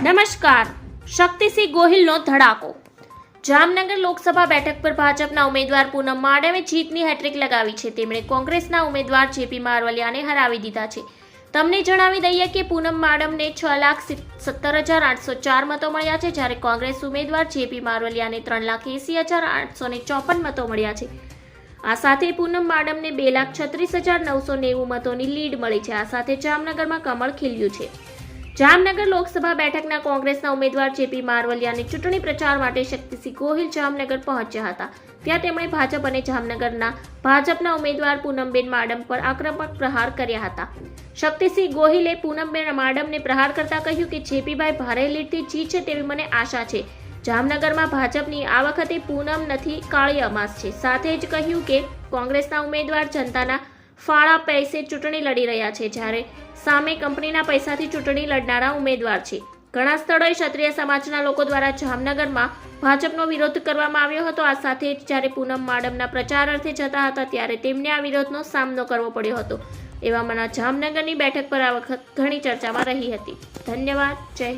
નમસ્કાર. શક્તિસિંહ ગોહિલનો ધડાકો. જામનગર લોકસભા બેઠક પર ભાજપના ઉમેદવાર પૂનમ માડમે જીતની હેટ્રિક લગાવી છે. તેમણે કોંગ્રેસના ઉમેદવાર જેપી મારવલિયાને હરાવી દીધા છે. તમને જણાવી દઈએ કે પૂનમ માડમને 6,17,804 મતો મળ્યા છે, જ્યારે કોંગ્રેસ ઉમેદવાર જેપી મારવલિયાને 3,80,854 મતો મળ્યા છે. આ સાથે પૂનમ માડમને 2,36,990 મતોની લીડ મળી છે. આ સાથે જામનગરમાં કમળ ખીલ્યું છે. જામનગર લોકસભા બેઠકના કોંગ્રેસના ઉમેદવાર જેપી મારવલિયાને ચૂંટણી પ્રચાર માટે શક્તિસિંહ ગોહિલ જામનગર પહોંચ્યા હતા. ત્યાં તેમણે ભાજપ અને જામનગરના ભાજપના ઉમેદવાર પૂનમબેન માડમ પર આક્રમક પ્રહાર કર્યા હતા. શક્તિસિંહ ગોહિલે પૂનમબેન માડમને પ્રહાર કરતા કહ્યું કે જેપીભાઈ ભારે લીડથી જીતશે તેવી મને આશા છે. જામનગરમાં ભાજપની આ વખતે પૂનમ નથી, કાળી અમાસ છે. સાથે જ કહ્યું કે કોંગ્રેસના ઉમેદવાર જનતાના ફાળા પૈસે ચૂંટણી લડી રહ્યા છે, જ્યારે સામે કંપનીના પૈસાથી ચૂંટણી લડનારા ઉમેદવાર છે. ઘણા સ્થળોએ ક્ષત્રિય સમાજના લોકો દ્વારા જામનગરમાં ભાજપનો વિરોધ કરવામાં આવ્યો હતો. આ સાથે જ જ્યારે પૂનમ માડમના પ્રચાર અર્થે જતા હતા ત્યારે તેમને આ વિરોધનો સામનો કરવો પડ્યો હતો. એવામાં જામનગરની બેઠક પર આ વખત ઘણી ચર્ચામાં રહી હતી. ધન્યવાદ. જય